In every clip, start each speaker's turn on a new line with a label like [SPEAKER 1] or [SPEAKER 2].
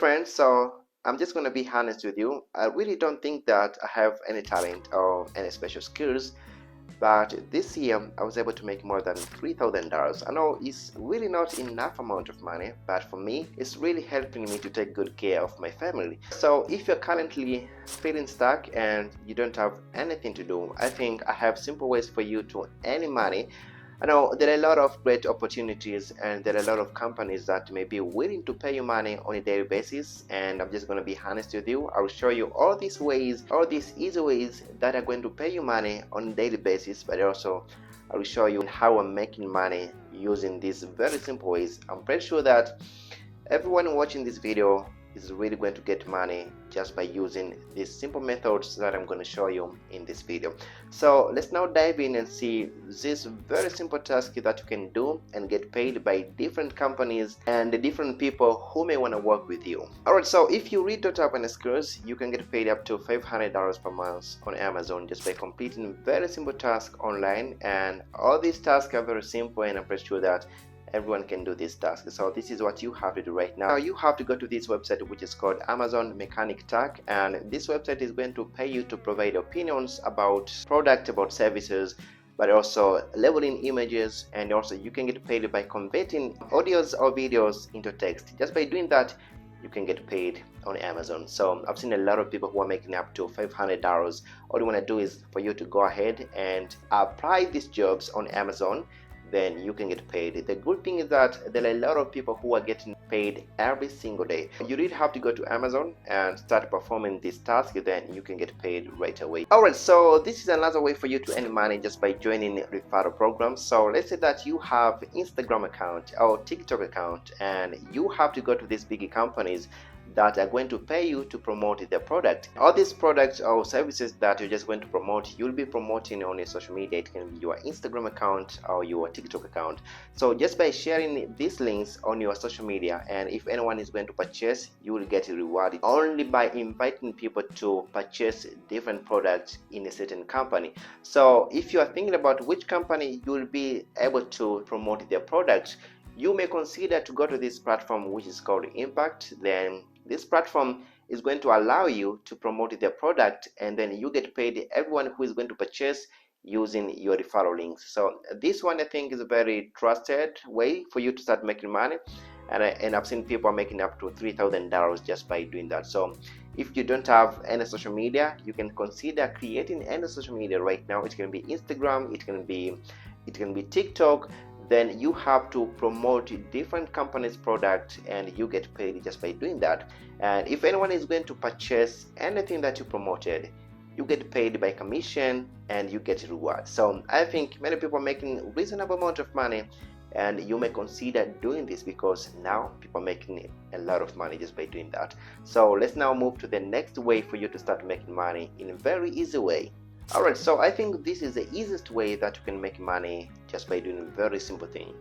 [SPEAKER 1] friends, so I'm just going to be honest with you. I really don't think that I have any talent or any special skills, but this year I was able to make more than $3,000. I know it's really not enough amount of money, but for me it's really helping me to take good care of my family. So if you're currently feeling stuck and you don't have anything to do, I think I have simple ways for you to earn money. I know there are a lot of great opportunities and there are a lot of companies that may be willing to pay you money on a daily basis, and I'm just going to be honest with you. I'll show you all these ways, all these easy ways that are going to pay you money on a daily basis, but also I will show you how I'm making money using these very simple ways. I'm pretty sure that everyone watching this video is really going to get money just by using these simple methods that I'm going to show you in this video. So let's now dive in and see this very simple task that you can do and get paid by different companies and the different people who may want to work with you. Alright, so if you really don't have any skills, you can get paid up to $500 per month on Amazon just by completing very simple tasks online, and all these tasks are very simple, and I'm pretty sure that everyone can do this task. So this is what you have to do right now. You have to go to this website, which is called Amazon Mechanic Tag, and this website is going to pay you to provide opinions about product, about services, but also labeling images, and also you can get paid by converting audios or videos into text. Just by doing that, you can get paid on Amazon. So I've seen a lot of people who are making up to $500. All you want to do is for you to go ahead and apply these jobs on Amazon, then you can get paid. The good thing is that there are a lot of people who are getting paid every single day. You really have to go to Amazon and start performing this task, then you can get paid right away. Alright, so this is another way for you to earn money just by joining Referral Program. So let's say that you have Instagram account or TikTok account, and you have to go to these big companies that are going to pay you to promote their product. All these products or services that you're just going to promote, you'll be promoting on your social media. It can be your Instagram account or your TikTok account. So just by sharing these links on your social media, and if anyone is going to purchase, you will get rewarded only by inviting people to purchase different products in a certain company. So if you are thinking about which company you will be able to promote their products, you may consider to go to this platform, which is called Impact. Then this platform is going to allow you to promote their product, and then you get paid everyone who is going to purchase using your referral links. So this one I think is a very trusted way for you to start making money, and I've seen people making up to $3,000 just by doing that. So if you don't have any social media, you can consider creating any social media right now. It can be Instagram, it can be TikTok. Then you have to promote different companies' product, and you get paid just by doing that. And if anyone is going to purchase anything that you promoted, you get paid by commission and you get reward. So I think many people are making reasonable amount of money, and you may consider doing this because now people are making a lot of money just by doing that. So let's now move to the next way for you to start making money in a very easy way. Alright, so I think this is the easiest way that you can make money just by doing a very simple thing.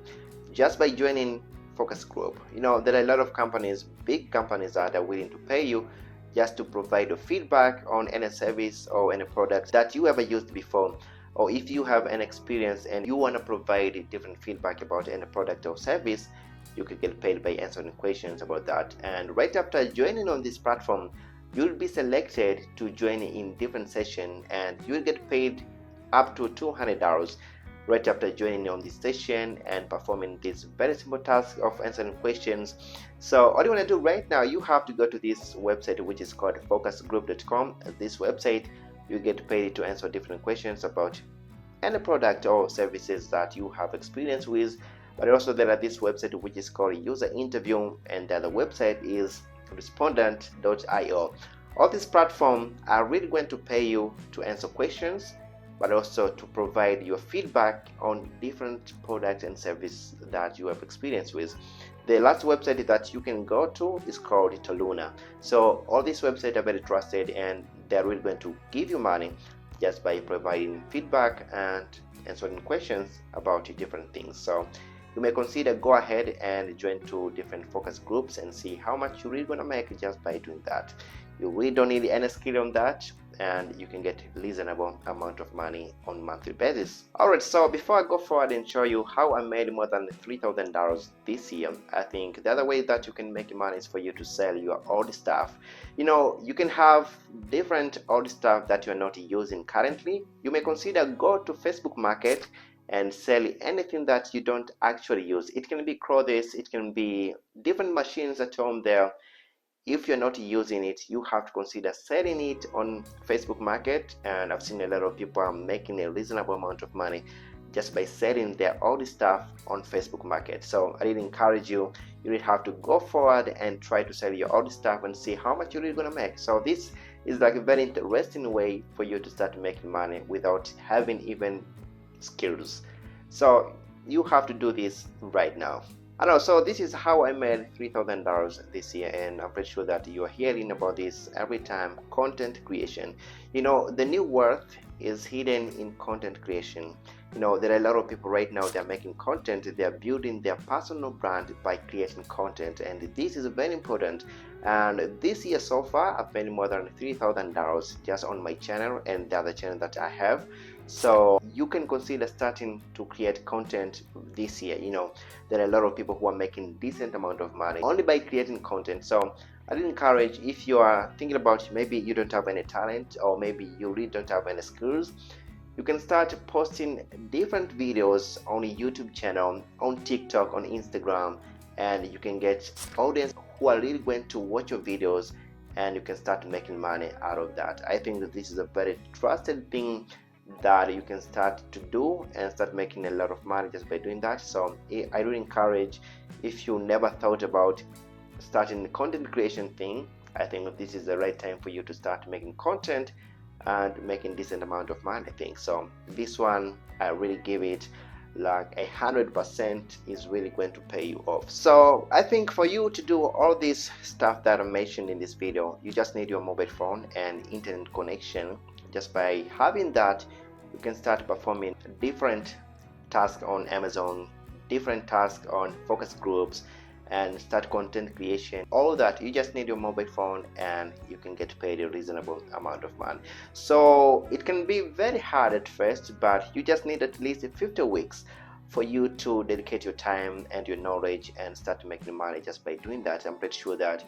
[SPEAKER 1] Just by joining focus group. You know, there are a lot of companies, big companies, that are willing to pay you just to provide a feedback on any service or any product that you ever used before. Or if you have an experience and you want to provide different feedback about any product or service, you could get paid by answering questions about that. And right after joining on this platform, you'll be selected to join in different session, and you'll get paid up to $200 right after joining on this session and performing this very simple task of answering questions. So all you want to do right now, you have to go to this website, which is called focusgroup.com. This website, you get paid to answer different questions about any product or services that you have experience with. But also there are this website which is called user interview, and the other website is respondent.io. All these platforms are really going to pay you to answer questions, but also to provide your feedback on different products and services that you have experience with. The last website that you can go to is called Toluna. So all these websites are very trusted, and they're really going to give you money just by providing feedback and answering questions about different things. So you may consider go ahead and join two different focus groups and see how much you're really gonna make just by doing that. You really don't need any skill on that. and you can get reasonable amount of money on monthly basis. Alright, so before I go forward and show you how I made more than $3,000 this year, I think the other way that you can make money is for you to sell your old stuff. You can have different old stuff that you're not using currently. You may consider go to Facebook Market and sell anything that you don't actually use. It can be clothes, it can be different machines at home there. If you're not using it, you have to consider selling it on Facebook Market, and I've seen a lot of people are making a reasonable amount of money just by selling their old stuff on Facebook Market. So I really encourage you, you really have to go forward and try to sell your old stuff and see how much you're really gonna make. So this is like a very interesting way for you to start making money without having even skills. So you have to do this right now. I know, so this is how I made $3,000 this year, and I'm pretty sure that you are hearing about this every time. Content creation. The new worth is hidden in content creation. There are a lot of people right now, they're making content, they're building their personal brand by creating content, and this is very important. And this year so far, I've made more than $3,000 just on my channel and the other channel that I have. So you can consider starting to create content this year. There are a lot of people who are making decent amount of money only by creating content. So I would encourage, if you are thinking about maybe you don't have any talent, or maybe you really don't have any skills, you can start posting different videos on a YouTube channel, on TikTok, on Instagram, and you can get audience who are really going to watch your videos, and you can start making money out of that. I think that this is a very trusted thing that you can start to do and start making a lot of money just by doing that. So I really encourage, if you never thought about starting the content creation thing, I think this is the right time for you to start making content and making decent amount of money. I think so. This one, I really give it like 100% is really going to pay you off. So I think for you to do all this stuff that I mentioned in this video, you just need your mobile phone and internet connection. Just by having that, you can start performing different tasks on Amazon, different tasks on focus groups, and start content creation. All that, you just need your mobile phone and you can get paid a reasonable amount of money. So it can be very hard at first, but you just need at least 50 weeks for you to dedicate your time and your knowledge and start making money just by doing that. I'm pretty sure that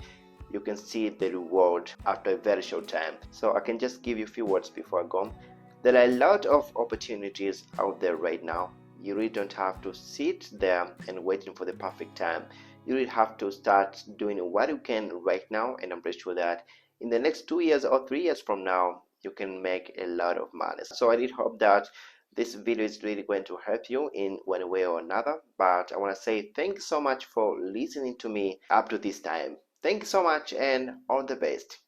[SPEAKER 1] you can see the reward after a very short time. So I can just give you a few words before I go. There are a lot of opportunities out there right now. You really don't have to sit there and waiting for the perfect time. You really have to start doing what you can right now, and I'm pretty sure that in the next 2 years or 3 years from now, you can make a lot of money. So I did hope that this video is really going to help you in one way or another. But I want to say thank you so much for listening to me up to this time. Thank you so much, and all the best.